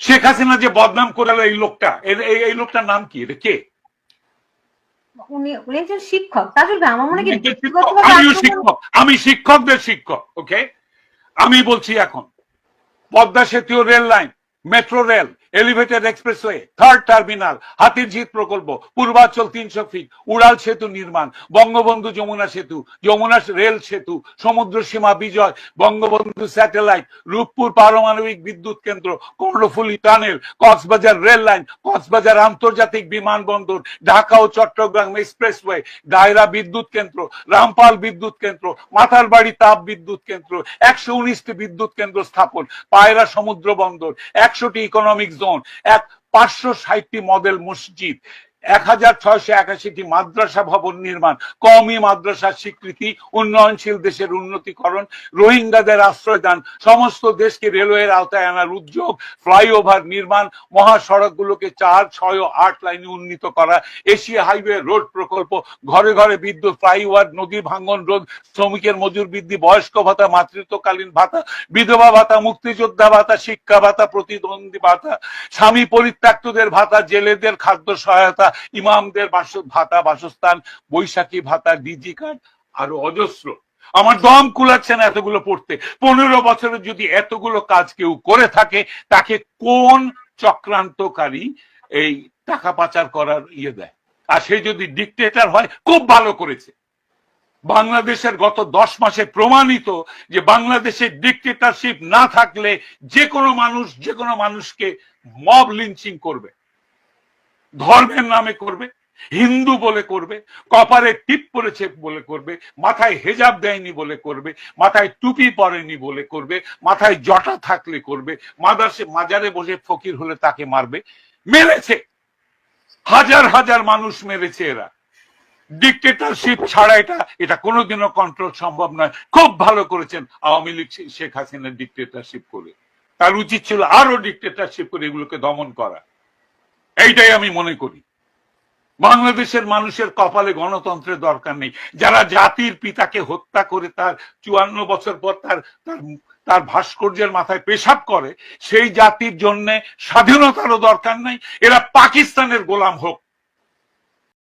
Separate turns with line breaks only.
শেখ হাসিনা যে বদনাম করে এই লোকটা, এই লোকটার নাম কি, এটা কে?
উনি একজন শিক্ষক। তাজুল ভাই, আমার মনে হয়
আমিও শিক্ষক, আমি শিক্ষকদের শিক্ষক। ওকে, আমি বলছি এখন পদ্মা সেতু, rail line, metro rail, elevated expressway, third terminal, Hatirjheel প্রকল্প, পূর্বাঞ্চল 300 ফিট, উড়াল সেতু নির্মাণ, বঙ্গবন্ধু যমুনা সেতু, যমুনা রেল সেতু, সমুদ্র সীমা বিজয়, বঙ্গবন্ধু স্যাটেলাইট, রূপপুর পারমাণবিক বিদ্যুৎ কেন্দ্র, Karnaphuli tunnel, Cox's Bazar rail line, Cox's Bazar আন্তর্জাতিক বিমানবন্দর, ঢাকা ও চট্টগ্রাম এক্সপ্রেসওয়ে, দায়রা বিদ্যুৎ কেন্দ্র, রামপাল বিদ্যুৎ কেন্দ্র, মাথারবাড়ি তাপ বিদ্যুৎ কেন্দ্র, 119টি বিদ্যুৎ কেন্দ্র স্থাপন, পায়রা সমুদ্র বন্দর, 100টি ইকোনমিক জোন, 560টি মডেল মসজিদ, 1681টি মাদ্রাসা ভবন নির্মাণ, কওমি মাদ্রাসার স্বীকৃতি, উন্নয়নশীল দেশের উন্নতিকরণ, রোহিঙ্গাদের আশ্রয়দান, সমস্ত দেশকে রেলওয়ের আওতায় আনার উদ্যোগ, ফ্লাইওভার নির্মাণ, মহাসড়কগুলোকে 4, 6 ও 8 লাইনে উন্নীত করা, এশিয়া হাইওয়ে রোড প্রকল্প, ঘরে ঘরে বিদ্যুৎ, ফ্লাইওভার, নদী ভাঙ্গন রোধ, শ্রমিকের মজুর বৃদ্ধি, বয়স্ক ভাতা, মাতৃত্বকালীন ভাতা, বিধবা ভাতা, মুক্তিযোদ্ধা ভাতা, শিক্ষা ভাতা, প্রতিদ্বন্দ্বী ভাতা, স্বামী পরিত্যক্তদের ভাতা, জেলেদের খাদ্য সহায়তা, ইমামদের ভাতা, বাসস্থান, বৈশাখী ভাতা, ডিজি কার্ড, আরো অজস্র। আমার দম কুলাচ্ছে না এতগুলো পড়তে। 15 বছরে যদি এতগুলো কাজ কেউ করে থাকে, তাকে কোন চক্রান্তকারী এই টাকা পাচার করার দেয়? আর সে যদি ডিক্টেটর হয়, খুব ভালো করেছে। বাংলাদেশের গত 10 মাসে প্রমাণিত যে বাংলাদেশের ডিক্টেটরশিপ না থাকলে যে কোনো মানুষ যে কোনো মানুষকে মব লিঞ্চিং করবে, ধর্মের নামে করবে, হিন্দু বলে করবে, কপারে টিপ পরেছে বলে করবে, মাথায় হেজাব দেয়নি বলে করবে, মাথায় টুপি পরেনি বলে করবে, মাথায় জটা থাকলে করবে, মাজারে বসে ফকির হলে তাকে মারবে। মেরেছে, হাজার হাজার মানুষ মেরেছে এরা। ডিক্টেটরশিপ ছাড়া এটা কোনোদিনও কন্ট্রোল সম্ভব নয়। খুব ভালো করেছেন আওয়ামী লীগ শেখ হাসিনার ডিক্টেটরশিপ করে। তার উচিত ছিল আরো ডিক্টেটরশিপ করে এগুলোকে দমন করা। এইটাই আমি মনে করি। বাংলাদেশের মানুষের কপালে গণতন্ত্রের দরকার নেই। যারা জাতির পিতাকে হত্যা করে তার 54 বছর পর তার ভাস্কর্যের মাথায় পেশাব করে, সেই জাতির জন্য স্বাধীনতারও দরকার নাই। এরা পাকিস্তানের গোলাম হোক,